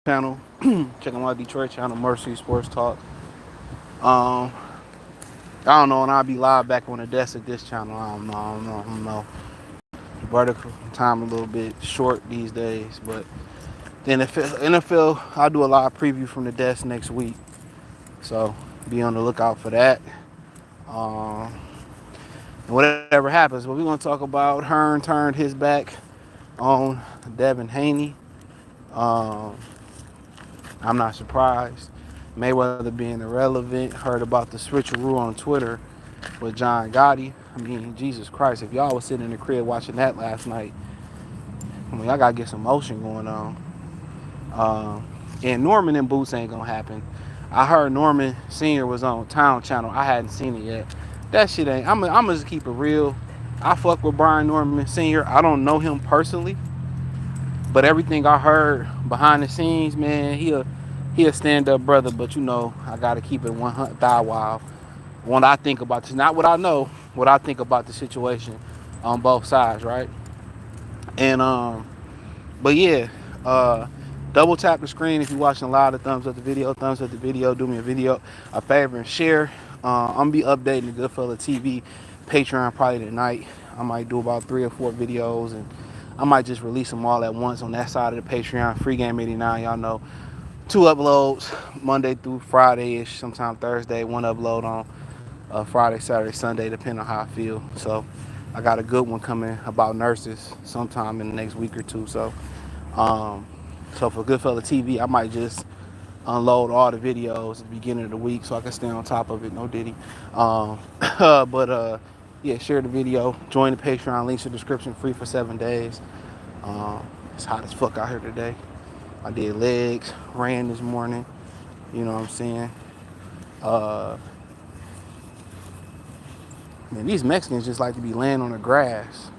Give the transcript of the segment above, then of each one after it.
channel. Check out my Detroit channel, Mercy Sports Talk. Um, I don't know, and I'll be live back on the desk at this channel. I don't know. Vertical time a little bit short these days, but the NFL, I'll do a live preview from the desk next week. So be on the lookout for that. Um, and whatever happens, but we're gonna talk about Hearn turned his back on Devin Haney. Um, I'm not surprised. Mayweather being irrelevant. Heard about the switcheroo on Twitter with John Gotti. I mean, Jesus Christ, if y'all was sitting in the crib watching that last night, I mean, I gotta get some motion going on. And Norman in Boots ain't gonna happen. I heard Norman Sr. was on Town Channel. I hadn't seen it yet. That shit ain't. I'm gonna just keep it real. I fuck with Brian Norman Sr. I don't know him personally, but everything I heard behind the scenes, man, he a stand up brother. But you know, I gotta keep it 100 thou wild. When I think about this, not what I know, what I think about the situation on both sides, right? And but yeah, double tap the screen if you're watching live. The thumbs up the video, thumbs up the video. Do me a favor and share. I'm gonna be updating the Goodfella TV Patreon probably tonight. I might do about 3 or 4 videos, and I might just release them all at once on that side of the Patreon. Free Game 89, y'all know. 2 uploads Monday through Friday-ish, sometime Thursday. 1 upload on Friday, Saturday, Sunday, depending on how I feel. So I got a good one coming about nurses sometime in the next week or two. So for Goodfella TV, I might just unload all the videos at the beginning of the week so I can stay on top of it. No diddy. But yeah, share the video. Join the Patreon. Links in the description. Free for 7 days. It's hot as fuck out here today. I did legs, ran this morning. You know what I'm saying? Man, these Mexicans just like to be laying on the grass.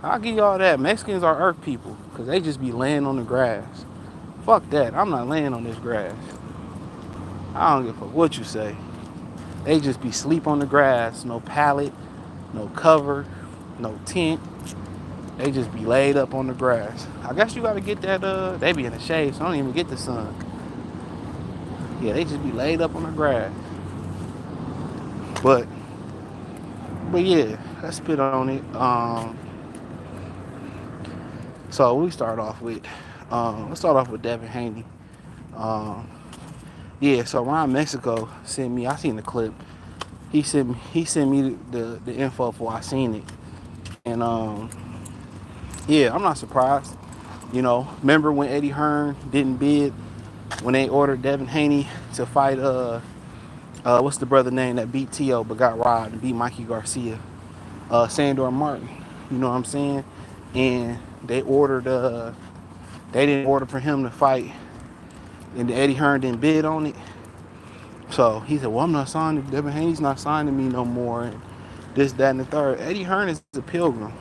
I'll give y'all that. Mexicans are earth people because they just be laying on the grass. Fuck that. I'm not laying on this grass. I don't give a fuck what you say. They just be sleep on the grass. No pallet, no cover, no tent. They just be laid up on the grass. I guess you gotta get that, they be in the shade, so I don't even get the sun. Yeah, they just be laid up on the grass. But yeah, let's spit on it. So we start off with, let's start off with Devin Haney. Yeah, so Ron Mexico sent me, I seen the clip. He sent me the info before I seen it. And yeah, I'm not surprised. You know, remember when Eddie Hearn didn't bid when they ordered Devin Haney to fight what's the brother name that beat T.O. but got robbed and beat Mikey Garcia? Sandor Martin. You know what I'm saying? And they didn't order for him to fight, and Eddie Hearn didn't bid on it. So he said, well, I'm not signing, Devin Haney's not signing me no more, and this, that, and the third. Eddie Hearn is a pilgrim.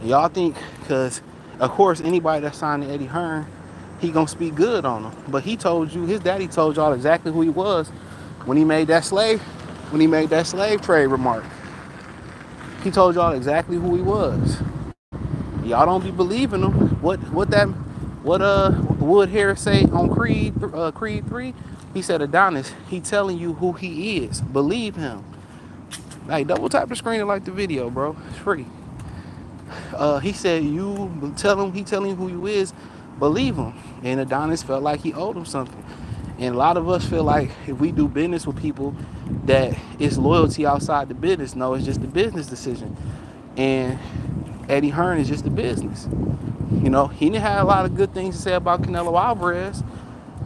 And y'all think, because of course anybody that's signed to Eddie Hearn, he gonna speak good on him. But he told you, his daddy told y'all exactly who he was when he made that slave trade remark. He told y'all exactly who he was. Y'all don't be believing him. What Wood Harris say on Creed 3? He said, Adonis, he telling you who he is. Believe him. Hey, double tap the screen and like the video, bro. It's free. He said, you tell him, he telling you who you is, believe him. And Adonis felt like he owed him something. And a lot of us feel like if we do business with people that it's loyalty outside the business. No, it's just a business decision. And Eddie Hearn is just a business. You know, he didn't have a lot of good things to say about Canelo Alvarez,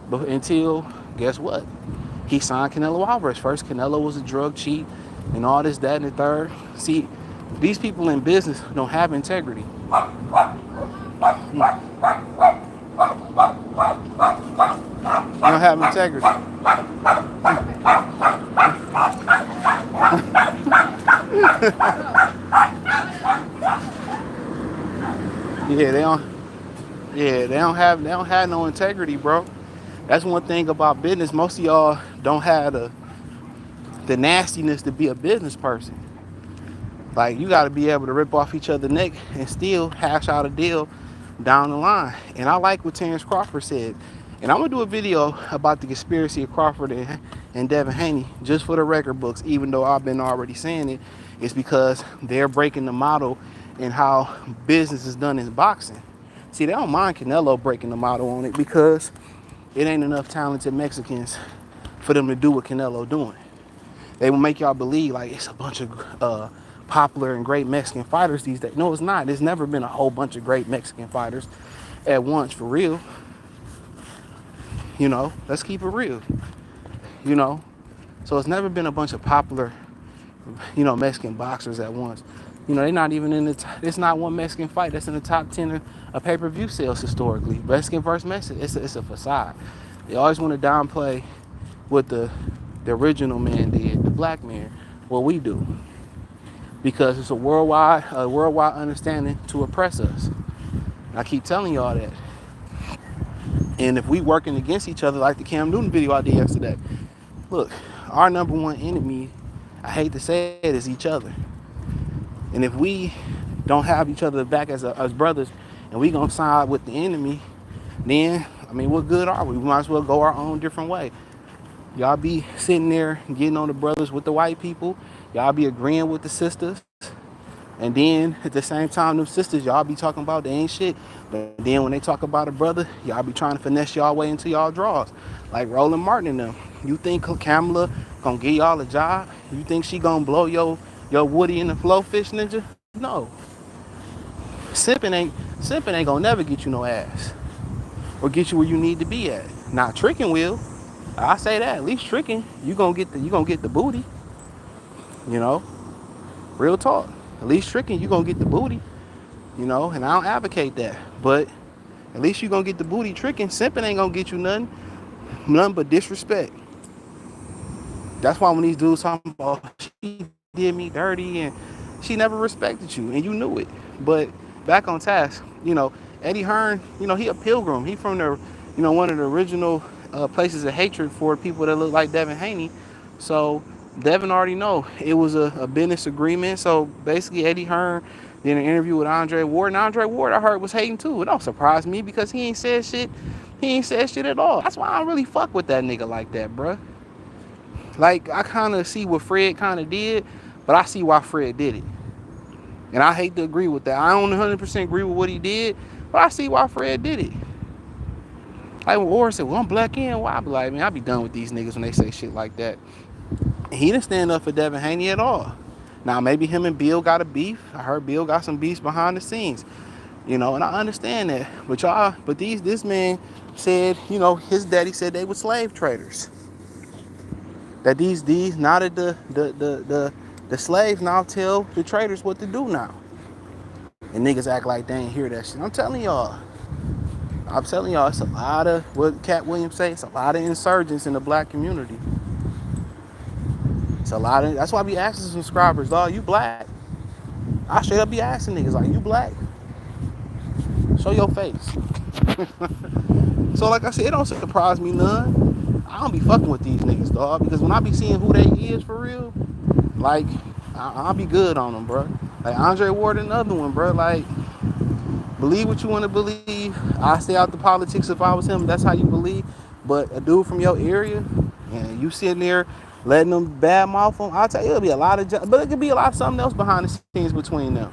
but until, guess what? He signed Canelo Alvarez. First, Canelo was a drug cheat and all this, that, and the third. See, these people in business don't have integrity. They don't have integrity. Yeah, they don't have no integrity, bro. That's one thing about business. Most of y'all don't have the nastiness to be a business person. Like, you got to be able to rip off each other's neck and still hash out a deal down the line. And I like what Terrence Crawford said. And I'm gonna do a video about the conspiracy of Crawford and Devin Haney, just for the record books, even though I've been already saying it. It's because they're breaking the model in how business is done in boxing. See, they don't mind Canelo breaking the model on it because it ain't enough talented Mexicans for them to do what Canelo doing. They will make y'all believe like it's a bunch of popular and great Mexican fighters these days. No, it's not. There's never been a whole bunch of great Mexican fighters at once, for real. You know, let's keep it real. You know, so it's never been a bunch of popular, Mexican boxers at once. They're not even in the. It's not one Mexican fight that's in the top 10 of pay-per-view sales historically. Mexican versus Mexican, it's a facade. They always want to downplay what the original man did, the black man, what we do, because it's a worldwide understanding to oppress us. And I keep telling y'all that. And if we working against each other, like the Cam Newton video I did yesterday, look, our number one enemy, I hate to say it, is each other. And if we don't have each other back as brothers, and we gonna side with the enemy, then what good are we? We might as well go our own different way. Y'all be sitting there getting on the brothers with the white people. Y'all be agreeing with the sisters. And then at the same time, them sisters, y'all be talking about they ain't shit. But then when they talk about a brother, y'all be trying to finesse y'all way into y'all draws. Like Roland Martin and them. You think Kamala gonna give y'all a job? You think she gonna blow your Woody in the Flow Fish Ninja? No. Simping ain't gonna never get you no ass. Or get you where you need to be at. Now tricking will. I say that. At least tricking, you gonna get the booty. Real talk. At least tricking, you gonna get the booty. And I don't advocate that. But at least you gonna get the booty. Tricking, simping ain't gonna get you nothing but disrespect. That's why when these dudes talking about she did me dirty and she never respected you and you knew it. But back on task, Eddie Hearn, he a pilgrim. He from the, one of the original places of hatred for people that look like Devin Haney. So Devin already know it was a business agreement. So basically Eddie Hearn did an interview with Andre Ward. And Andre Ward, I heard, was hating too. It don't surprise me because he ain't said shit. He ain't said shit at all. That's why I don't really fuck with that nigga like that, bruh. Like, I kind of see what Fred kind of did, but I see why Fred did it. And I hate to agree with that. I don't 100% agree with what he did, but I see why Fred did it. Like when Ward said, well, I'm black in. Why? I be like, man, I be done with these niggas when they say shit like that. And he didn't stand up for Devin Haney at all. Now, maybe him and Bill got a beef. I heard Bill got some beefs behind the scenes. And I understand that. But this man said, his daddy said they were slave traders. That these now that the slaves now tell the traders what to do now. And niggas act like they ain't hear that shit. I'm telling y'all, it's a lot of, what Cat Williams say, it's a lot of insurgents in the black community. It's a lot of, that's why I be asking subscribers, dog, you black? I straight up be asking niggas, like, you black? Show your face. So like I said, it don't surprise me none. I don't be fucking with these niggas, dog, because when I be seeing who they is for real, like, I'll be good on them, bro. Like Andre Ward, another one, bro. Like, believe what you want to believe. I stay out the politics if I was him. That's how you believe. But a dude from your area, and you sitting there letting them bad mouth them, I'll tell you, it'll be a lot of, but it could be a lot of something else behind the scenes between them.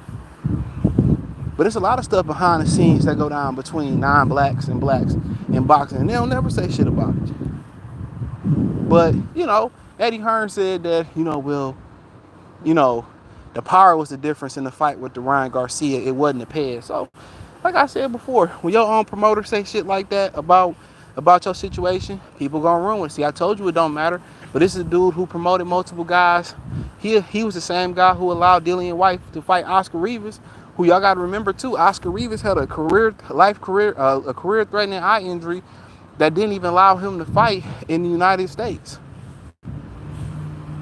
But there's a lot of stuff behind the scenes that go down between non-blacks and blacks in boxing, and they'll never say shit about it. But, Eddie Hearn said that, the power was the difference in the fight with the Ryan Garcia. It wasn't the pad. So, like I said before, when your own promoter say shit like that about your situation, people gonna ruin it. See, I told you it don't matter. But this is a dude who promoted multiple guys. He was the same guy who allowed Dillian White to fight Oscar Rivas, who y'all gotta remember too. Oscar Rivas had a career-threatening eye injury that didn't even allow him to fight in the United States.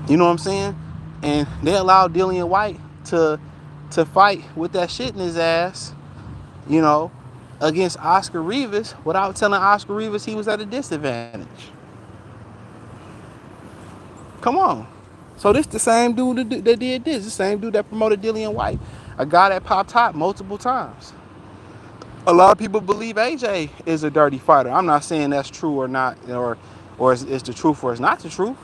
You know what I'm saying? And they allowed Dillian White to fight with that shit in his ass, against Oscar Rivas without telling Oscar Rivas he was at a disadvantage. Come on. So this the same dude that did this. The same dude that promoted Dillian White. A guy that popped top multiple times. A lot of people believe AJ is a dirty fighter. I'm not saying that's true or not, or it's the truth or it's not the truth.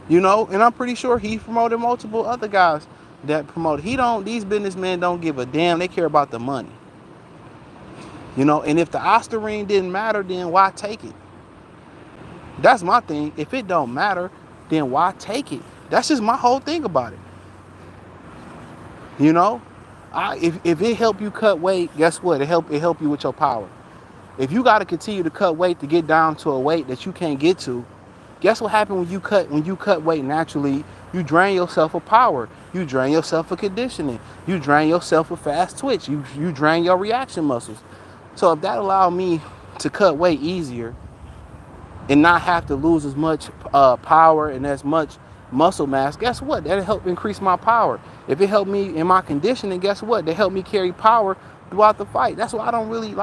You know, and I'm pretty sure he promoted multiple other guys that promoted. He don't. These businessmen don't give a damn. They care about the money. You know, and if the Oscar ring didn't matter, then why take it? That's my thing. If it don't matter, then why take it? That's just my whole thing about it. You know, if it help you cut weight, guess what? It help you with your power. If you got to continue to cut weight to get down to a weight that you can't get to, guess what happens when you cut weight naturally? You drain yourself of power. You drain yourself of conditioning. You drain yourself of fast twitch. You drain your reaction muscles. So if that allowed me to cut weight easier and not have to lose as much power and as much muscle mass, guess what? That'll help increase my power. If it helped me in my conditioning, guess what? They help me carry power throughout the fight. That's why I don't really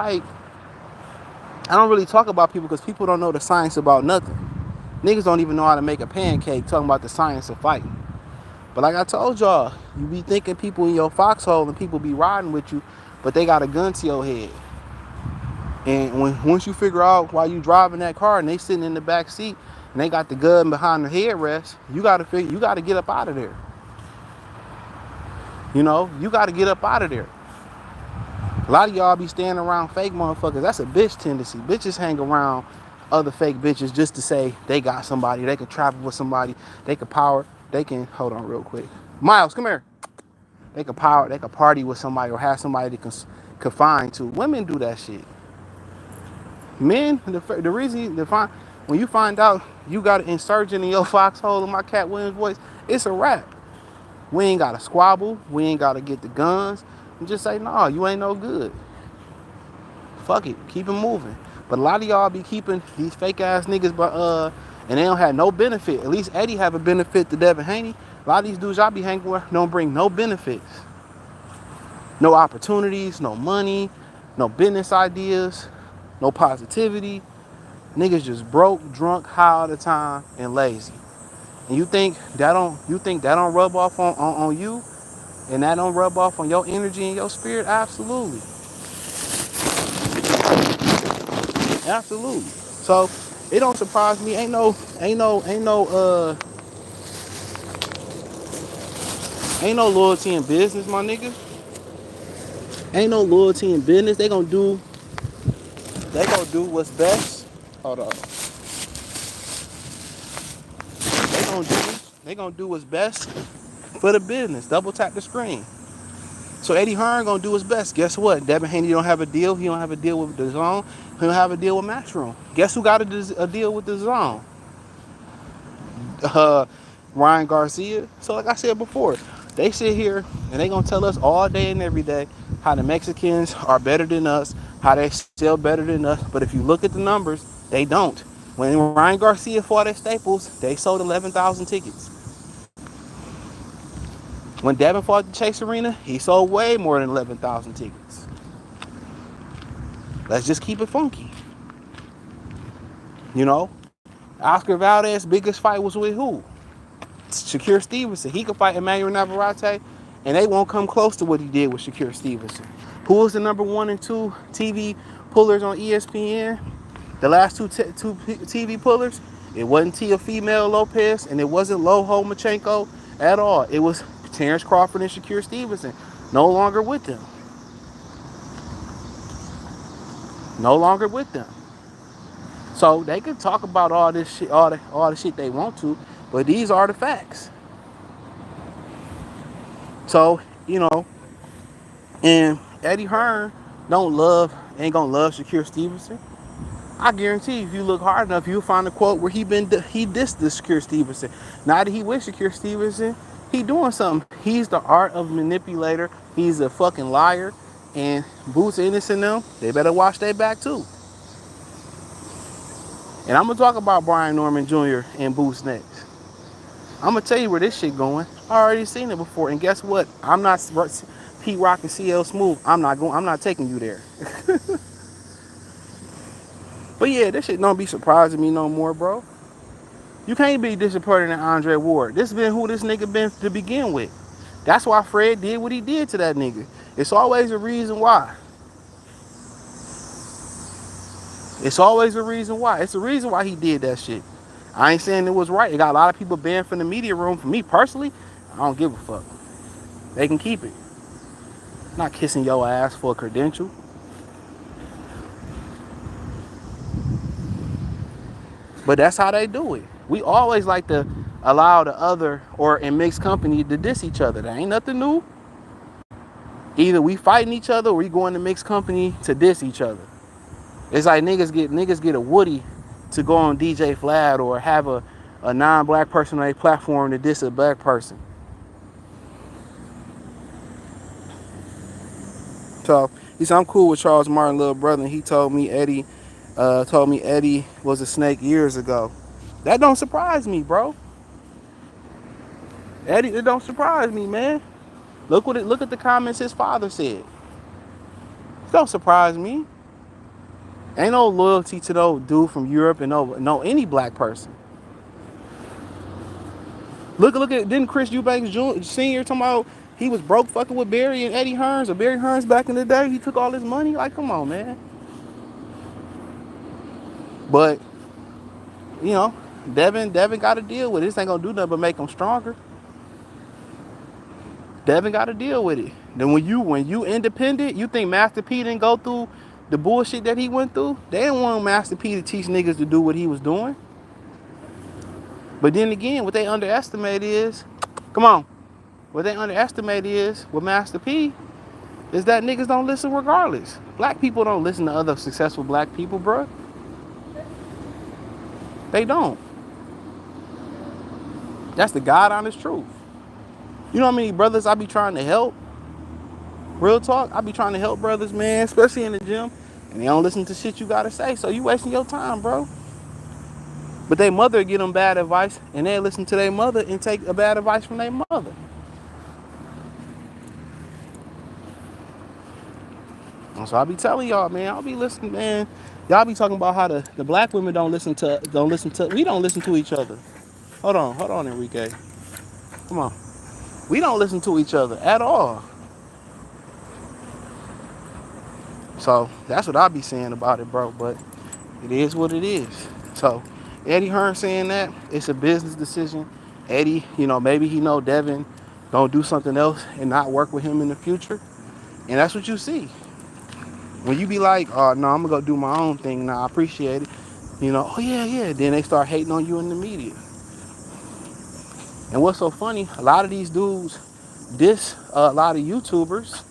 talk about people, because people don't know the science about nothing. Niggas don't even know how to make a pancake, talking about the science of fighting. But like I told y'all, you be thinking people in your foxhole and people be riding with you, but they got a gun to your head. And once you figure out why you driving that car and they sitting in the back seat and they got the gun behind the headrest, you gotta get up out of there. You know, you gotta get up out of there. A lot of y'all be standing around fake motherfuckers. That's a bitch tendency. Bitches hang around other fake bitches just to say they got somebody. They can travel with somebody. They can power. They can, hold on real quick. Miles, come here. They can party with somebody or have somebody they can confine to. Women do that shit. Men, the reason when you find out you got an insurgent in your foxhole, in my Cat Williams voice, it's a wrap. We ain't got to squabble. We ain't got to get the guns. And just say, nah, you ain't no good. Fuck it. Keep it moving. But a lot of y'all be keeping these fake ass niggas, and they don't have no benefit. At least Eddie have a benefit to Devin Haney. A lot of these dudes y'all be hanging with don't bring no benefits. No opportunities, no money, no business ideas, no positivity. Niggas just broke, drunk, high all the time, and lazy. And you think that don't rub off on you? And that don't rub off on your energy and your spirit? Absolutely. Absolutely. So it don't surprise me. Ain't no loyalty in business, my nigga. Ain't no loyalty in business. They gonna do what's best. Hold on. They gonna do what's best for the business. Double tap the screen. So Eddie Hearn gonna do his best. Guess what? Devin Haney don't have a deal. He don't have a deal with the zone. He don't have a deal with Matchroom. Guess who got a deal with the zone? Uh, Ryan Garcia. So like I said before, they sit here and they gonna tell us all day and every day how the Mexicans are better than us, how they sell better than us. But if you look at the numbers, they don't. When Ryan Garcia fought at Staples, they sold 11,000 tickets. When Devin fought at the Chase Arena, he sold way more than 11,000 tickets. Let's just keep it funky. You know, Oscar Valdez's biggest fight was with who? Shakur Stevenson. He could fight Emmanuel Navarrete, and they won't come close to what he did with Shakur Stevenson. Who was the number 1 and 2 TV pullers on ESPN? The last two TV pullers? It wasn't Teofimo Lopez, and it wasn't Loho Machenko at all. It was Terrence Crawford and Shakur Stevenson. No longer with them. No longer with them. So they can talk about all this shit, all the shit they want to, but these are the facts. So, you know, and Eddie Hearn ain't gonna love Shakur Stevenson. I guarantee if you look hard enough, you'll find a quote where he dissed the Shakur Stevenson. Now that he with Shakur Stevenson, he doing something. He's the art of manipulator. He's a fucking liar. And Boots, Ennis, and them, they better watch their back too. And I'm gonna talk about Brian Norman Jr. and Boots next. I'm gonna tell you where this shit going. I already seen it before, and guess what? I'm not Pete Rock and CL Smooth. I'm not taking you there. But yeah, this shit don't be surprising me no more, bro. You can't be disappointed in Andre Ward. This been who this nigga been to begin with. That's why Fred did what he did to that nigga. It's always a reason why. It's always a reason why. It's a reason why he did that shit. I ain't saying it was right. It got a lot of people banned from the media room. For me personally, I don't give a fuck. They can keep it. Not kissing your ass for a credential. But that's how they do it. We always like to allow the other or in mixed company to diss each other. That ain't nothing new. Either we fighting each other or we go into mixed company to diss each other. It's like niggas get a Woody to go on DJ Vlad or have a non-black person on a platform to diss a black person. So he said, I'm cool with Charles Martin, little brother. And he told me Eddie was a snake years ago. That don't surprise me, bro. Eddie, it don't surprise me, man. Look at the comments his father said. It don't surprise me. Ain't no loyalty to no dude from Europe and no any black person. Look at didn't Chris Eubanks Sr. talking about he was broke fucking with Barry and Eddie Hearns or Barry Hearns back in the day. He took all his money. Like, come on, man. But you know, Devin got to deal with it. This ain't gonna do nothing but make him stronger. Devin got to deal with it. Then when you independent, you think Master P didn't go through the bullshit that he went through? They didn't want Master P to teach niggas to do what he was doing. But then again, what they underestimate is, come on, what they underestimate is with Master P is that niggas don't listen regardless. Black people don't listen to other successful black people, bro. They don't. That's the God honest truth. You know how many brothers I be trying to help? Real talk, I be trying to help brothers, man, especially in the gym, and they don't listen to shit you gotta say, so you wasting your time, bro. But their mother give them bad advice, and they listen to their mother and take a bad advice from their mother. And so I be telling y'all, man, I'll be listening, man. Y'all be talking about how the black women we don't listen to each other. Hold on, Enrique. Come on. We don't listen to each other at all. So that's what I be saying about it, bro. But it is what it is. So Eddie Hearn saying that it's a business decision. Eddie, maybe he know Devin gonna do something else and not work with him in the future. And that's what you see. When you be like, oh no, I'm gonna go do my own thing now, I appreciate it. Oh yeah. Then they start hating on you in the media. And what's so funny, a lot of these dudes diss a lot of YouTubers.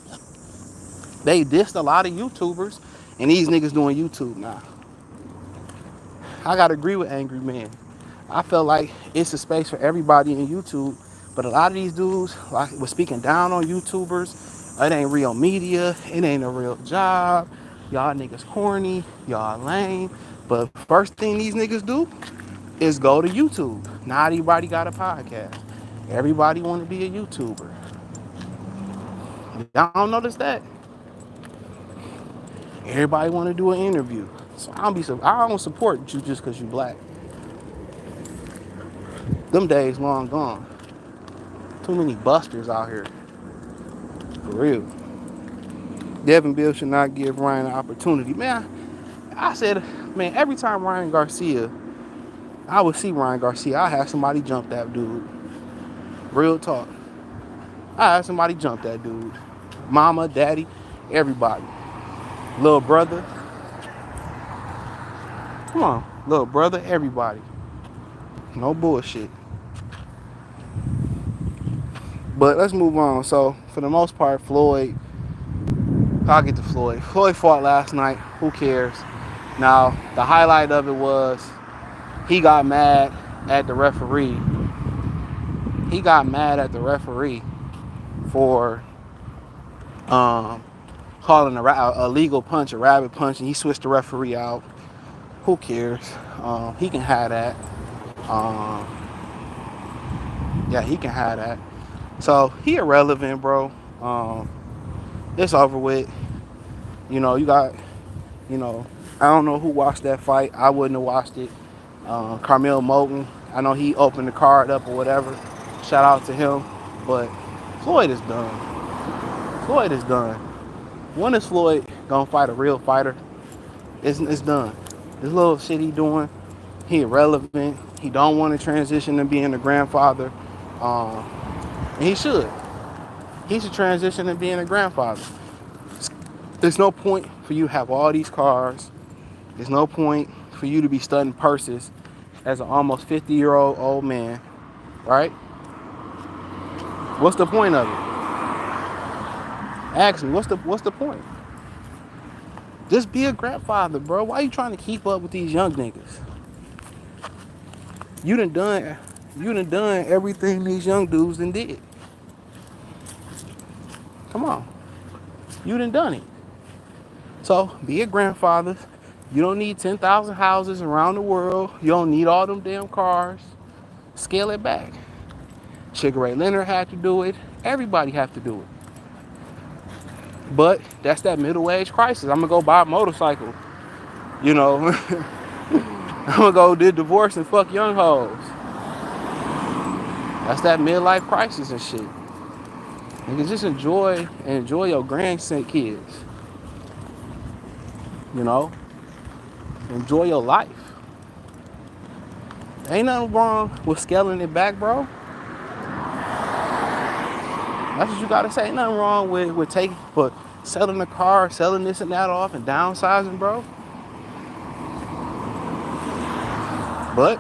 They dissed a lot of YouTubers, and these niggas doing YouTube now. I gotta agree with Angry Man. I felt like it's a space for everybody in YouTube, but a lot of these dudes was speaking down on YouTubers. It ain't real media. It ain't a real job. Y'all niggas corny. Y'all lame. But first thing these niggas do is go to YouTube. Not everybody got a podcast. Everybody want to be a YouTuber. Y'all don't notice that? Everybody want to do an interview. So I don't support you just because you black. Them days long gone. Too many busters out here. For real. Devin Bill should not give Ryan an opportunity. Man, I said, man, every time I would see Ryan Garcia, I have somebody jump that dude. Real talk. I have somebody jump that dude. Mama, daddy, everybody. Little brother. Come on, little brother, everybody. No bullshit. But let's move on. So, for the most part, I'll get to Floyd. Floyd fought last night. Who cares? Now, the highlight of it was he got mad at the referee. He got mad at the referee for calling a legal punch, a rabbit punch, and he switched the referee out. Who cares? He can have that. Yeah, he can have that. So, he irrelevant, bro. It's over with. You got, I don't know who watched that fight. I wouldn't have watched it. Carmel Moten, I know he opened the card up or whatever. Shout out to him. But Floyd is done. Floyd is done. When is Floyd gonna fight a real fighter? It's done. This little shit he doing, he irrelevant. He don't want to transition to being a grandfather. Um, and he should. He should transition to being a grandfather. There's no point for you to have all these cars. There's no point for you to be studying purses as an almost 50-year-old man, right? What's the point of it? Ask me, what's the point? Just be a grandfather, bro. Why you trying to keep up with these young niggas? You done done everything these young dudes done did. Come on. You done it. So be a grandfather. You don't need 10,000 houses around the world. You don't need all them damn cars. Scale it back. Sugar Ray Leonard had to do it. Everybody have to do it. But that's that middle age crisis. I'm gonna go buy a motorcycle. You know, I'm gonna go do divorce and fuck young hoes. That's that midlife crisis and shit. You can just enjoy your grandkids. You know, enjoy your life. Ain't nothing wrong with scaling it back, bro. That's what you gotta say. Ain't nothing wrong with selling the car, selling this and that off, and downsizing, bro. But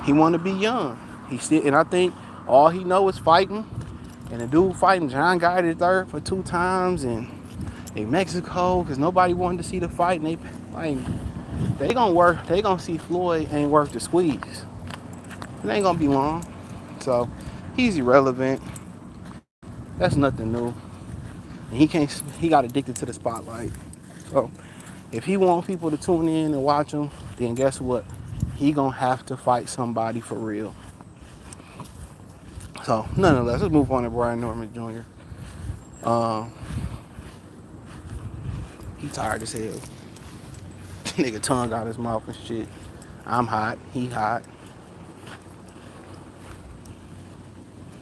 he want to be young. And I think all he know is fighting. And the dude fighting John Guy the third for 2 times, and in Mexico, because nobody wanted to see the fight. And they gonna see Floyd ain't worth the squeeze. It ain't gonna be long. So he's irrelevant. That's nothing new. And he got addicted to the spotlight. So if he wants people to tune in and watch him, then guess what? He gonna have to fight somebody for real. So nonetheless, let's move on to Brian Norman Jr. He tired as hell. Nigga tongue out his mouth and shit. I'm hot. He hot.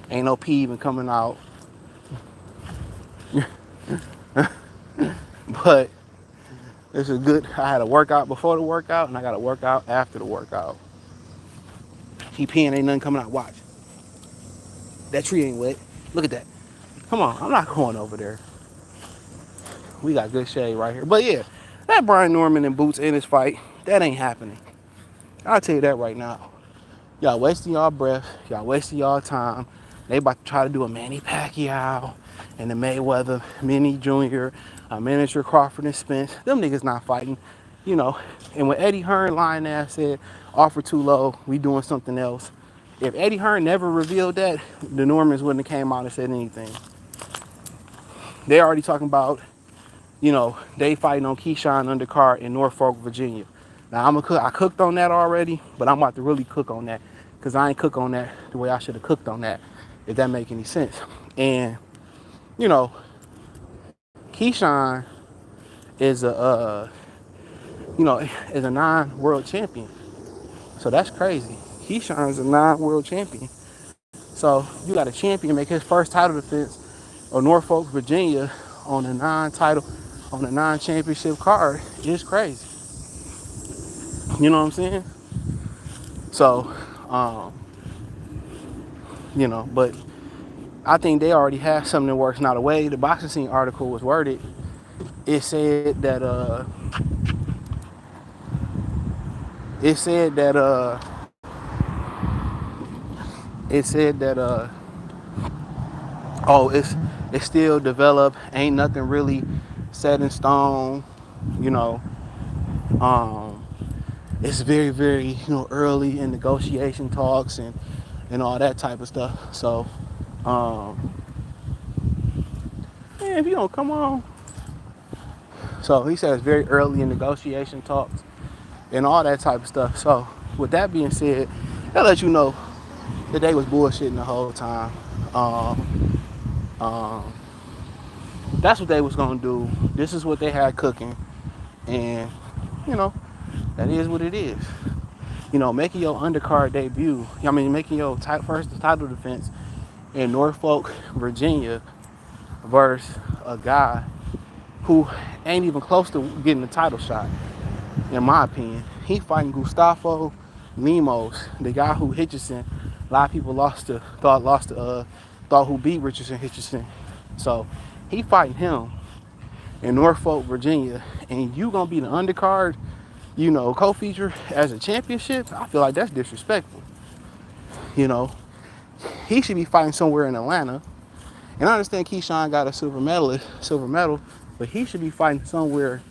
Ain't no pee even coming out. But it's a good. I had a workout before the workout, and I got a workout after the workout. He peeing, ain't nothing coming out. Watch. That tree ain't wet. Look at that. Come on, I'm not going over there. We got good shade right here. But yeah, that Brian Norman and Boots Ennis fight, that ain't happening. I'll tell you that right now. Y'all wasting y'all breath. Y'all wasting y'all time. They about to try to do a Manny Pacquiao and the Mayweather, Minnie Jr., a miniature Crawford and Spence. Them niggas not fighting, you know. And when Eddie Hearn lying ass said, offer too low, we doing something else. If Eddie Hearn never revealed that, the Normans wouldn't have came out and said anything. They already talking about, you know, they fighting on Keyshawn undercard in Norfolk, Virginia. Now I cooked on that already, but I'm about to really cook on that because I ain't cook on that the way I should have cooked on that, if that make any sense. And you know, Keyshawn is is a 9-world champion. So that's crazy. Keyshawn is a 9-world champion. So you got a champion make his first title defense of Norfolk, Virginia on a 9-championship card is crazy. You know what I'm saying? So, but I think they already have something that works. Now, the way the boxing scene article was worded, it said that it's still developed, ain't nothing really set in stone, you know. It's very, very, early in negotiation talks and all that type of stuff. So, if you don't come on. So he says very early in negotiation talks and all that type of stuff. So with that being said, that lets you know that they was bullshitting the whole time. That's what they was gonna do. This is what they had cooking, and that is what it is. Making your undercard debut. Making your first title defense in Norfolk, Virginia, versus a guy who ain't even close to getting the title shot. in my opinion. He fighting Gustavo Lemos, the guy who Hitchison. A lot of people thought who beat Richardson Hitchison. So he fighting him in Norfolk, Virginia, and you gonna be the undercard, co-feature as a championship. I feel like that's disrespectful. You know, he should be fighting somewhere in Atlanta. And I understand Keyshawn got a silver medal, but he should be fighting somewhere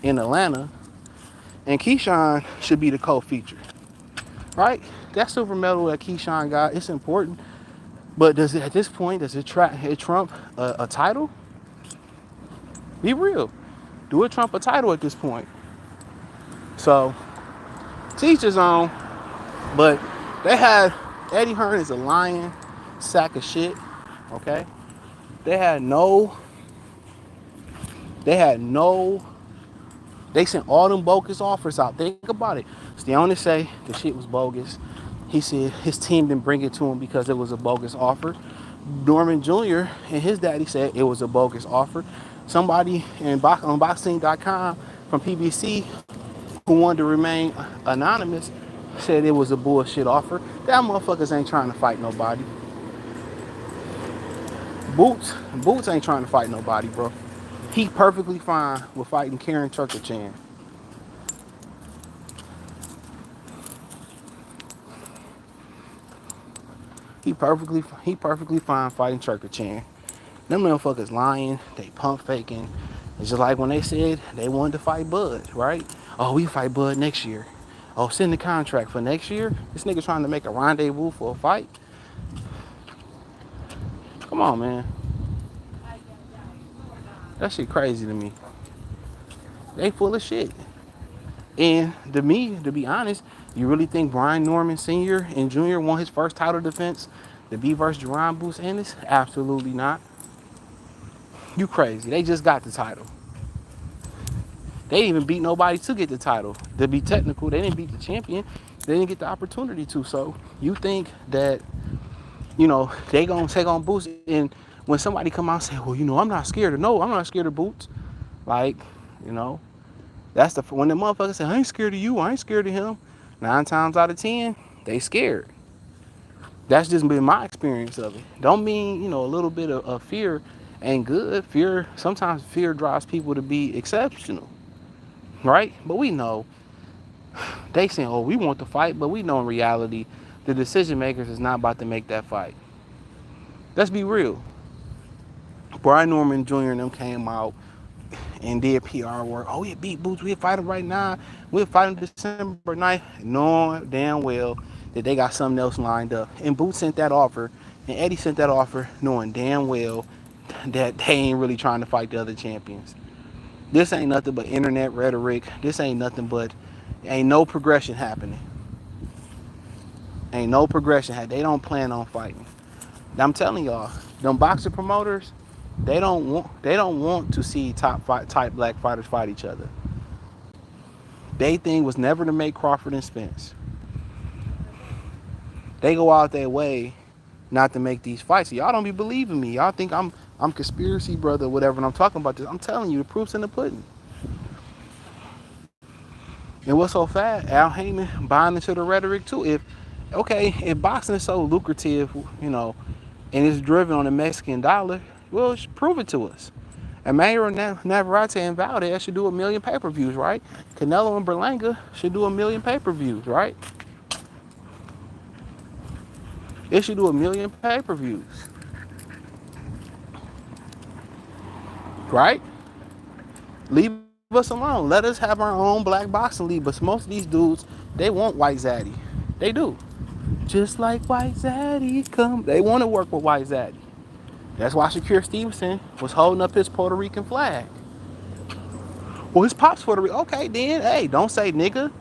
in Atlanta. And Keyshawn should be the co-feature, right? That silver medal that Keyshawn got, it's important. But at this point, does it trump a title? Be real. Do it trump a title at this point? So, teach his own. But they had Eddie Hearn is a lying sack of shit. Okay? They had no. They sent all them bogus offers out. Think about it. Stione say the shit was bogus. He said his team didn't bring it to him because it was a bogus offer. Norman Jr. and his daddy said it was a bogus offer. Somebody on boxing.com from PBC who wanted to remain anonymous said it was a bullshit offer. That motherfuckers ain't trying to fight nobody. Boots ain't trying to fight nobody, bro. He perfectly fine with fighting Karen Turkachan. He perfectly fine fighting Turkachan. Them motherfuckers lying, they pump faking. It's just like when they said they wanted to fight Bud, right? Oh, we fight Bud next year. Oh, send the contract for next year. This nigga trying to make a rendezvous for a fight. Come on, man. That shit crazy to me. They full of shit. And to be honest, you really think Brian Norman Sr. and Jr. won his first title defense to be versus Jerron Boots Ennis? Absolutely not. You crazy. They just got the title. They didn't even beat nobody to get the title. To be technical, they didn't beat the champion. They didn't get the opportunity to. So you think that, they gonna take on Boots, and when somebody come out and say, well, I'm not scared of Boots. Like, that's when the motherfucker say, I ain't scared of you, I ain't scared of him. 9 times out of 10, they scared. That's just been my experience of it. Don't mean, a little bit of fear ain't good. Sometimes fear drives people to be exceptional, right? But we know, they saying, oh, we want to fight, but we know in reality, the decision makers is not about to make that fight. Let's be real. Brian Norman Jr. and them came out and did PR work. Oh, we beat Boots. We'll fight him right now. We'll fight him December 9th. Knowing damn well that they got something else lined up. And Boots sent that offer, and Eddie sent that offer knowing damn well that they ain't really trying to fight the other champions. This ain't nothing but internet rhetoric. This ain't nothing but, ain't no progression happening. Ain't no progression. They don't plan on fighting. I'm telling y'all, them boxing promoters, they don't want to see type black fighters fight each other. They thing was never to make Crawford and Spence. They go out their way not to make these fights. So y'all don't be believing me. Y'all think I'm conspiracy brother or whatever, and I'm talking about this. I'm telling you, the proof's in the pudding. And what's so fat? Al Heyman buying into the rhetoric too. If boxing is so lucrative, and it's driven on the Mexican dollar, well, prove it to us. Emmanuel Navarrete and Valdez should do 1 million pay-per-views, right? Canelo and Berlanga should do 1 million pay-per-views, right? It should do 1 million pay-per-views. Right? Leave us alone. Let us have our own black boxing league. But most of these dudes, they want White Zaddy. They do. Just like White Zaddy come. They want to work with White Zaddy. That's why Shakur Stevenson was holding up his Puerto Rican flag. Well, his pop's Puerto Rican. Okay, then, hey, don't say nigga.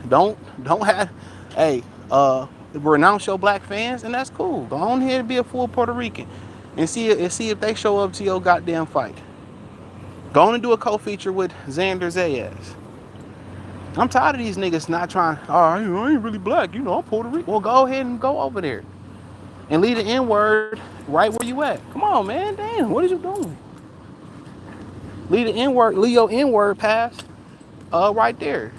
Don't have, hey, renounce your black fans, and that's cool. Go on here and be a full Puerto Rican, and see if they show up to your goddamn fight. Go on and do a co-feature with Xander Zayas. I'm tired of these niggas not trying. Oh, I ain't really black, I'm Puerto Rican. Well, go ahead and go over there and leave the N-word right where you at. Come on, man. Damn, what is you doing? Leave your N-word pass right there.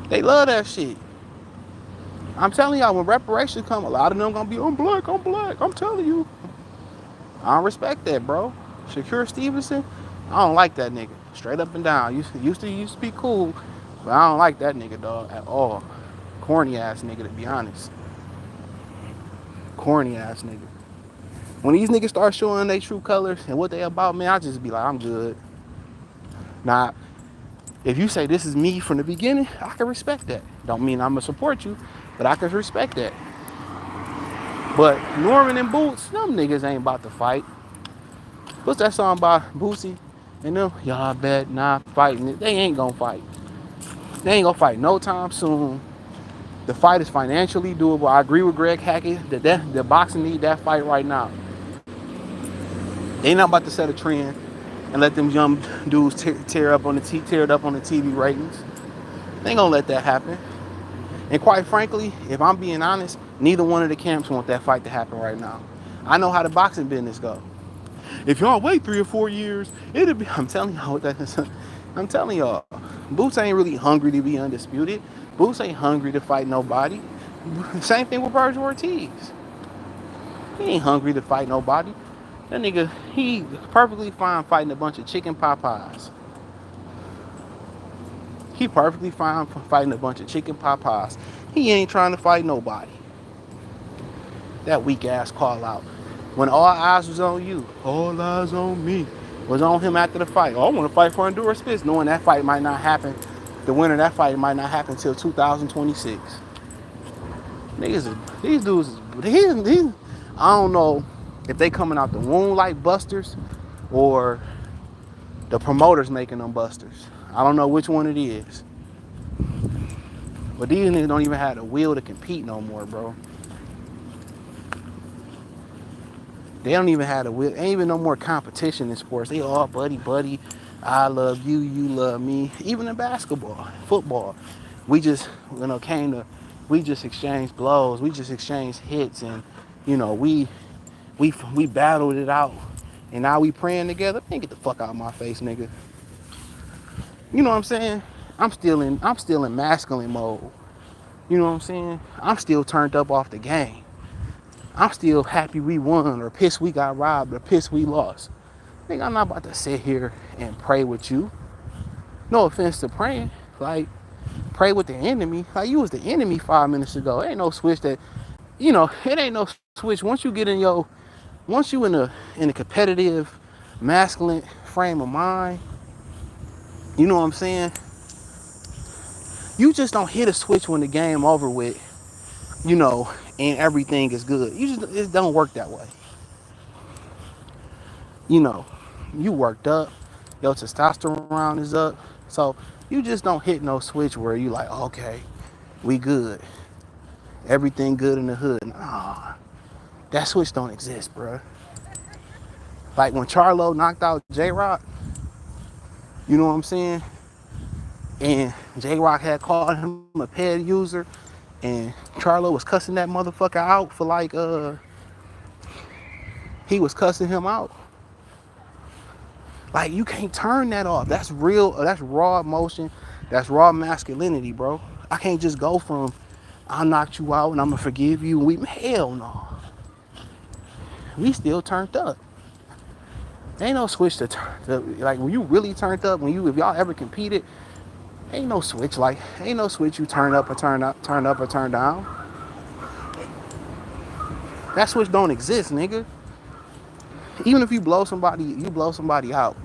They love that shit. I'm telling y'all, when reparations come, a lot of them gonna be, I'm black, I'm black. I'm telling you. I don't respect that, bro. Shakur Stevenson, I don't like that nigga. Straight up and down. Used to be cool, but I don't like that nigga, dog, at all. Corny ass nigga, to be honest. Corny ass nigga. When these niggas start showing their true colors and what they about, man, I just be like, I'm good. Now, if you say this is me from the beginning, I can respect that. Don't mean I'm gonna support you, but I can respect that. But Norman and Boots, them niggas ain't about to fight. What's that song by Boosie and them? Y'all bet not fighting. They ain't gonna fight. They ain't gonna fight no time soon. The fight is financially doable. I agree with Greg Hackett that the boxing need that fight right now. They not about to set a trend and let them young dudes tear it up on the TV ratings. They ain't gonna let that happen. And quite frankly, if I'm being honest, neither one of the camps want that fight to happen right now. I know how the boxing business go. If y'all wait 3 or 4 years, it'll be. I'm telling y'all what that is. I'm telling y'all, Boots ain't really hungry to be undisputed. Boots ain't hungry to fight nobody. Same thing with Virgil Ortiz. He ain't hungry to fight nobody. That nigga, he perfectly fine fighting a bunch of chicken pot pies. He perfectly fine fighting a bunch of chicken pot pies. He ain't trying to fight nobody. That weak ass call out. When all eyes was on you, all eyes on me, was on him after the fight. Oh, I want to fight for Honduras Spitz, knowing that fight might not happen. The winner of that fight might not happen until 2026. Niggas, these dudes, I don't know if they coming out the womb like busters or the promoters making them busters. I don't know which one it is. But these niggas don't even have the will to compete no more, bro. They don't even have the will. Ain't even no more competition in sports. They all buddy, buddy. I love you, you love me. Even in basketball, football, we just, we just exchanged blows. We just exchanged hits, and we battled it out, and now we praying together. Man, get the fuck out of my face, nigga. You know what I'm saying? I'm still in masculine mode. You know what I'm saying? I'm still turned up off the game. I'm still happy we won, or pissed we got robbed, or pissed we lost. Nigga, I'm not about to sit here and pray with you. No offense to praying. Like, pray with the enemy. Like, you was the enemy 5 minutes ago. It ain't no switch that, it ain't no switch. Once you in a competitive, masculine frame of mind, you know what I'm saying? You just don't hit a switch when the game over with, and everything is good. It don't work that way. You worked up, your testosterone is up, so you just don't hit no switch where you like, okay, we good, everything good in the hood. Nah, that switch don't exist, bro. Like when Charlo knocked out J-Rock, you know what I'm saying? And J-Rock had called him a ped user, and Charlo was cussing that motherfucker out for he was cussing him out. Like, you can't turn that off. That's real. That's raw emotion. That's raw masculinity, bro. I can't just go from, I knocked you out and I'm going to forgive you. Hell no. We still turned up. Ain't no switch to like, when you really turned up, if y'all ever competed, ain't no switch. Like, ain't no switch you turn up or turn up or turn down. That switch don't exist, nigga. Even if you blow somebody out.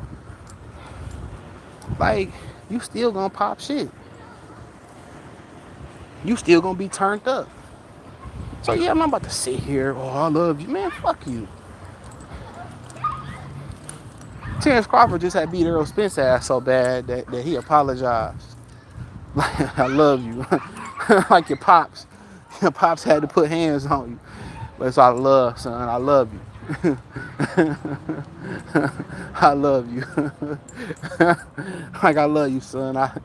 Like, you still gonna pop shit. You still gonna be turned up. So yeah, I'm not about to sit here, oh, I love you. Man, fuck you. Terrence Crawford just had beat Errol Spence ass so bad that he apologized. Like, I love you. Like your pops. Your pops had to put hands on you. But it's all love, son. I love you. I love you. Like, I love you, son.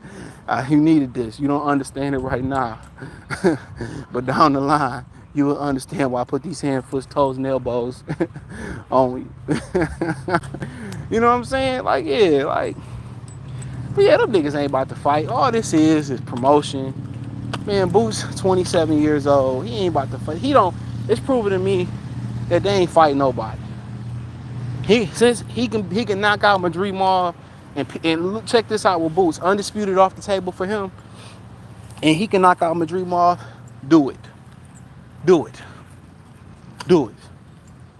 You needed this. You don't understand it right now. But down the line, you will understand why I put these hands, foot, toes, and elbows on you. You know what I'm saying? Like, yeah, like, But yeah, them niggas ain't about to fight. All this is promotion. Man, Boots 27 years old. He ain't about to fight. He don't. It's proven to me that they ain't fighting nobody. Since he can knock out Madrid Mall and check this out with Boots, undisputed off the table for him, and he can knock out Madrid Mall. Do it. Do it. Do it.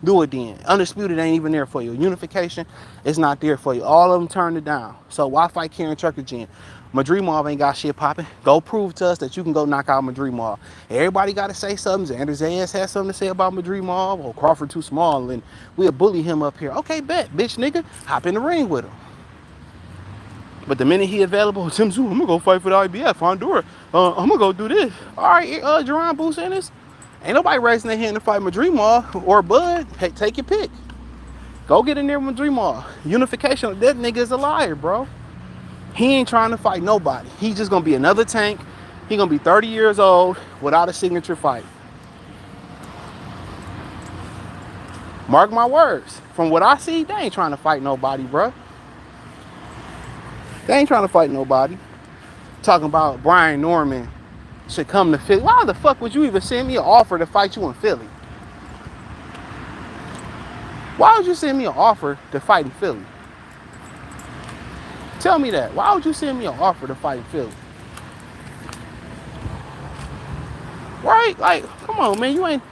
Do it then. Undisputed ain't even there for you. Unification is not there for you. All of them turned it down. So why fight Karen Turkagin? Madrid Mall ain't got shit popping. Go prove to us that you can go knock out Madrid Mall. Everybody got to say something. Xander Zayas has something to say about Madrid Mall. Or Crawford too small and we'll bully him up here. Okay, bet, bitch nigga. Hop in the ring with him. But the minute he available, Tim Zoo, I'm going to go fight for the IBF. Honduras. I'm going to go do this. All right, Jerron Boots Ennis. Ain't nobody raising their hand to fight Madrid Mall or Bud. Hey, take your pick. Go get in there with Madrid Mall. Unification, that nigga is a liar, bro. He ain't trying to fight nobody. He's just going to be another tank. He going to be 30 years old without a signature fight. Mark my words. From what I see, they ain't trying to fight nobody, bro. They ain't trying to fight nobody. Talking about Brian Norman should come to Philly. Why the fuck would you even send me an offer to fight you in Philly? Why would you send me an offer to fight in Philly? Tell me that. Why would you send me an offer to fight in Philly? Right? Like, come on, man. You ain't,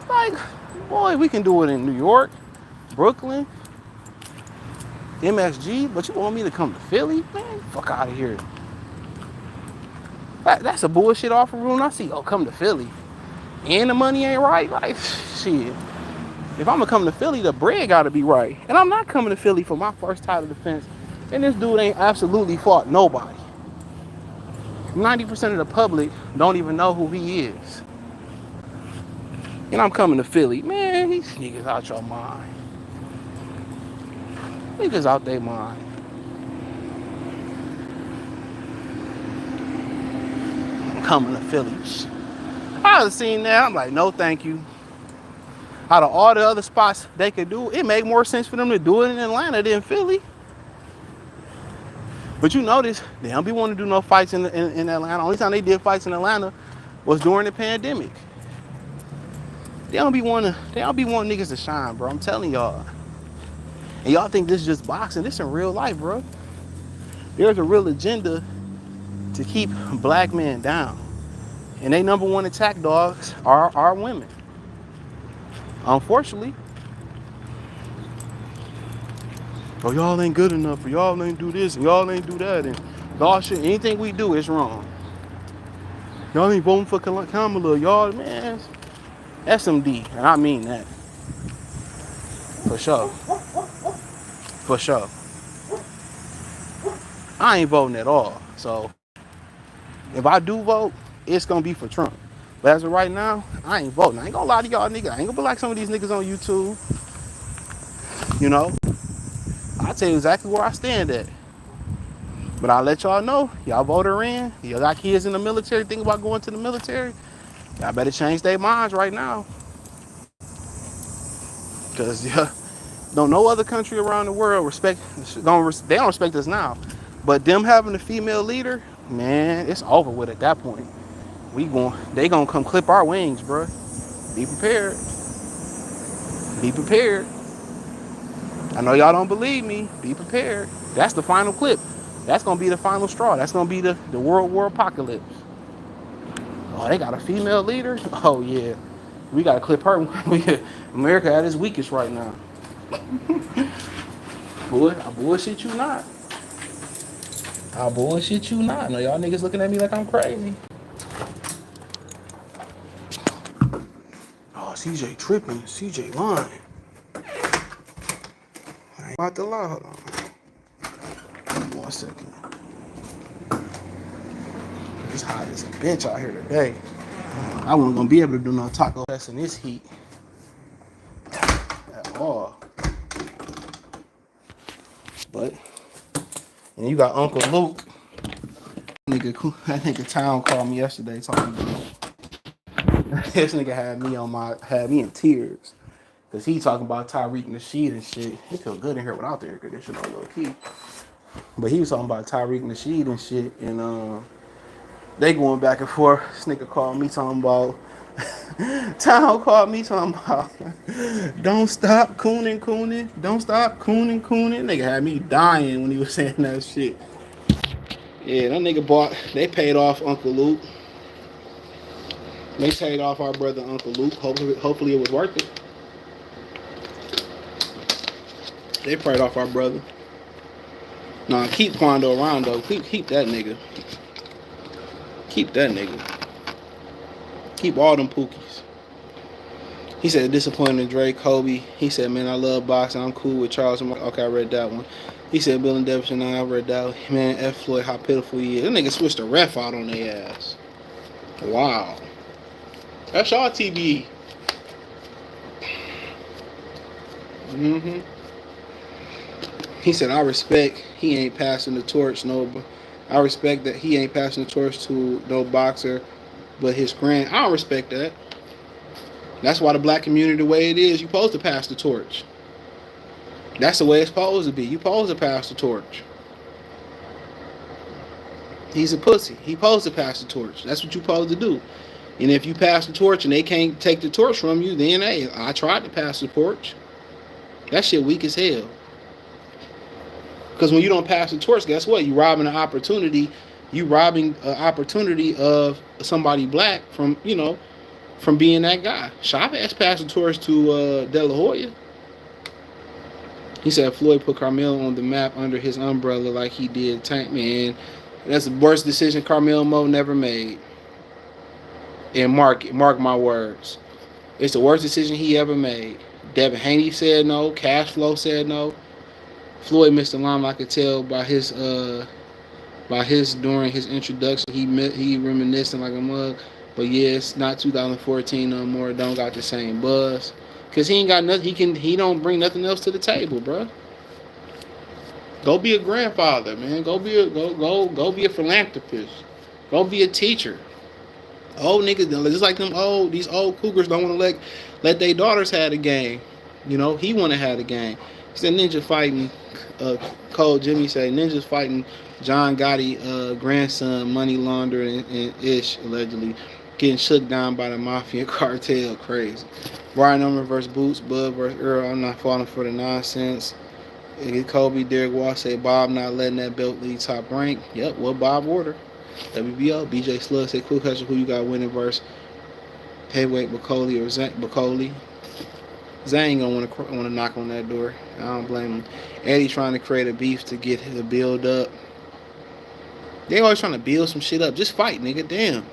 like, boy, we can do it in New York, Brooklyn, MSG, but you want me to come to Philly? Man, fuck out of here. That's a bullshit offer room. I see, come to Philly. And the money ain't right. Like, shit. If I'm gonna come to Philly, the bread gotta be right. And I'm not coming to Philly for my first title defense. And this dude ain't absolutely fought nobody. 90% of the public don't even know who he is. And I'm coming to Philly. Man, these niggas out your mind. Niggas out their mind. I'm coming to Philly. I was seen that. I'm like, no, thank you. Out of all the other spots they could do, it make more sense for them to do it in Atlanta than Philly. But you notice they don't be wanting to do no fights in Atlanta. Only time they did fights in Atlanta was during the pandemic. They don't be wanting niggas to shine, bro. I'm telling y'all. And y'all think this is just boxing. This in real life, bro. There's a real agenda to keep black men down. And they number one attack dogs are women. Unfortunately. Oh, y'all ain't good enough, or y'all ain't do this, and y'all ain't do that, and y'all shit. Anything we do is wrong. Y'all ain't voting for Kamala, y'all, man. SMD, and I mean that. For sure. For sure. I ain't voting at all. So, if I do vote, it's gonna be for Trump. But as of right now, I ain't voting. I ain't gonna lie to y'all niggas. I ain't gonna be like some of these niggas on YouTube. You know? I'll tell you exactly where I stand at. But I'll let y'all know, y'all vote her in. Y'all got kids in the military, think about going to the military. Y'all better change their minds right now. Because no other country around the world they don't respect us now. But them having a female leader, man, it's over with at that point. They gonna come clip our wings, bro. Be prepared. Be prepared. I know y'all don't believe me. Be prepared. That's the final clip. That's gonna be the final straw. That's gonna be the world war apocalypse. Oh, they got a female leader? Oh yeah. We gotta clip her. America at its weakest right now. Boy, I bullshit you not. I bullshit you not. No, y'all niggas looking at me like I'm crazy. Oh, CJ tripping. CJ lying. I ain't about to lie. Hold on. 1 second. It's hot as a bitch out here today. I wasn't gonna be able to do no taco fest in this heat at all. But and you got Uncle Luke. That nigga Town called me yesterday talking about this nigga had me in tears. Cause he talking about Tyreek Nasheed and shit. It feel good in here without the air conditioner on low key. But he was talking about Tyreek Nasheed and shit, and they going back and forth. This nigga called me talking about. Town called me talking about. Don't stop cooning. Don't stop cooning. Nigga had me dying when he was saying that shit. Yeah, that nigga bought. They paid off Uncle Luke. They paid off our brother Uncle Luke. Hopefully it was worth it. They paid off our brother. Nah, keep Quando around though. Keep that nigga. Keep that nigga. Keep all them pookies. He said disappointing Drake, Kobe. He said, man, I love boxing. I'm cool with Charles. Okay, I read that one. He said Bill and Devin, I read that one. Man, F Floyd, how pitiful he is. That nigga switched the ref out on their ass. Wow. That's y'all TV. He said, I respect he ain't passing the torch. No, I respect that he ain't passing the torch to no boxer, but his grand. I don't respect that. That's why the black community the way it is, you supposed to pass the torch. That's the way it's supposed to be. You supposed to pass the torch. He's a pussy. He supposed to pass the torch. That's what you supposed to do. And if you pass the torch and they can't take the torch from you, then hey, I tried to pass the torch. That shit weak as hell. Because when you don't pass the torch, guess what? You robbing an opportunity. You robbing an opportunity of somebody black from, from being that guy. Chavez passed the torch to De La Hoya. He said Floyd put Carmelo on the map under his umbrella like he did Tank. Man, that's the worst decision Carmelo never made. And mark my words. It's the worst decision he ever made. Devin Haney said no. Cash Flow said no. Floyd missed the line. I could tell by his during his introduction. He reminiscing like a mug. But yeah, it's not 2014 no more. Don't got the same buzz. Cause he ain't got nothing. He don't bring nothing else to the table, bro. Go be a grandfather, man. Go be a philanthropist. Go be a teacher. Old niggas, just like these old cougars don't want to let their daughters have the game. He want to have the game. He said Ninja fighting. Cole Jimmy said Ninja's fighting John Gotti grandson, money laundering and ish allegedly getting shook down by the mafia cartel. Crazy. Brian Number versus Boots, Bud versus Earl. I'm not falling for the nonsense. Kobe, Derek Wall say Bob not letting that belt lead top rank. Yep, well Bob order. WBO, BJ Slug say cool catcher who you got winning versus heavyweight Bacoli or Bacoli. Zane gonna want to knock on that door. I don't blame him. Eddie trying to create a beef to get the build up. They always trying to build some shit up. Just fight, nigga. Damn.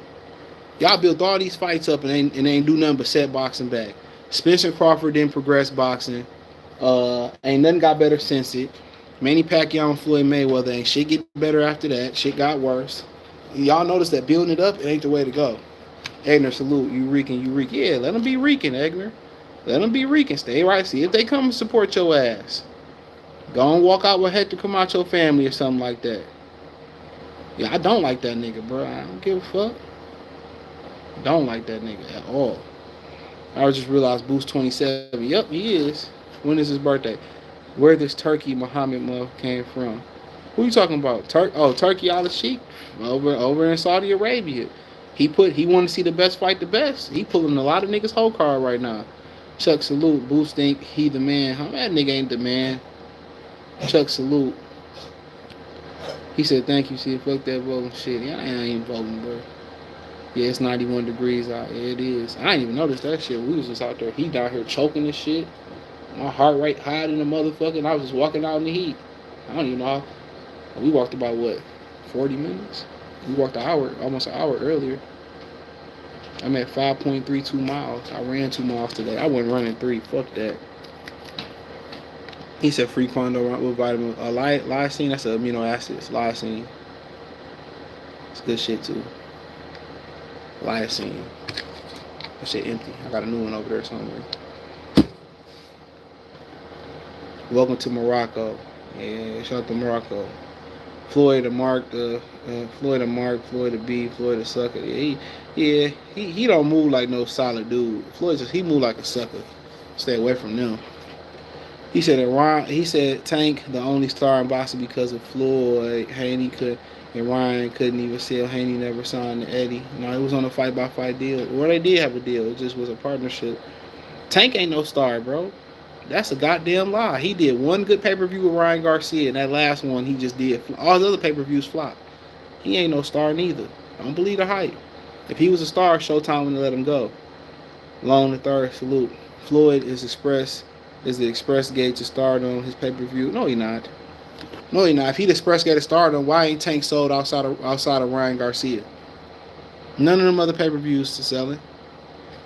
Y'all built all these fights up and ain't do nothing but set boxing back. Spencer Crawford didn't progress boxing. Ain't nothing got better since it. Manny Pacquiao and Floyd Mayweather ain't shit get better after that. Shit got worse. Y'all notice that building it up, it ain't the way to go. Egner, salute. You reeking. Yeah, let them be reeking, Egner. Let them be reeking. Stay right. See if they come and support your ass. Go and walk out with Hector Camacho family or something like that. Yeah, I don't like that nigga, bro. I don't give a fuck. Don't like that nigga at all. I just realized Boost 27. Yep, he is. When is his birthday? Where this Turkey Muhammad Muff came from? Who you talking about? Turkey Al-Sheikh over in Saudi Arabia. He want to see the best fight the best. He pulling a lot of niggas whole card right now. Chuck salute. Boost think he the man. Huh? That nigga ain't the man. Chuck salute. He said thank you. See, fuck that voting shit. Yeah, I ain't voting, bro. Yeah, it's 91 degrees out. Yeah, it is. I didn't even notice that shit. We was just out there. He down here choking this shit. My heart rate high in the motherfucker. I was just walking out in the heat. I don't even know how. We walked about, 40 minutes? We walked almost an hour earlier. I'm at 5.32 miles. I ran 2 miles today. I wasn't running 3. Fuck that. He said free Quando with vitamin. Lysine, that's an amino acids. Lysine. It's good shit, too. Lysine. That shit empty. I got a new one over there somewhere. Welcome to Morocco. Yeah, shout out to Morocco. Floyd the Mark, Floyd the Mark, Floyd the B, Floyd the sucker. Yeah, he don't move like no solid dude. He move like a sucker. Stay away from them. He said that Ryan. He said Tank the only star in boxing because of Floyd. Haney could and Ryan couldn't even sell. Haney never signed to Eddie. No, it was on a fight by fight deal. Well, they did have a deal. It just was a partnership. Tank ain't no star, bro. That's a goddamn lie. He did one good pay per view with Ryan Garcia, and that last one he just did. All the other pay per views flopped. He ain't no star neither. Don't believe the hype. If he was a star, Showtime would let him go. Long the third salute. Floyd is the express gate to stardom. His pay per view. No, he not. No, he not. If he the express gate to stardom, why ain't Tank sold outside of Ryan Garcia? None of them other pay per views to selling.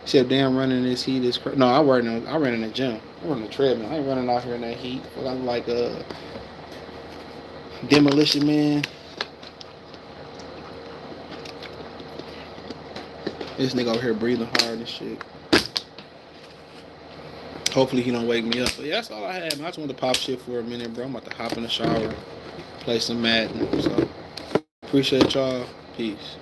Except damn running this heat is no. I ran in the gym. I run the treadmill. I ain't running out here in that heat. I'm like a demolition man. This nigga over here breathing hard and shit. Hopefully he don't wake me up. But yeah, that's all I had, man. I just wanted to pop shit for a minute, bro. I'm about to hop in the shower, play some Madden. So appreciate y'all. Peace.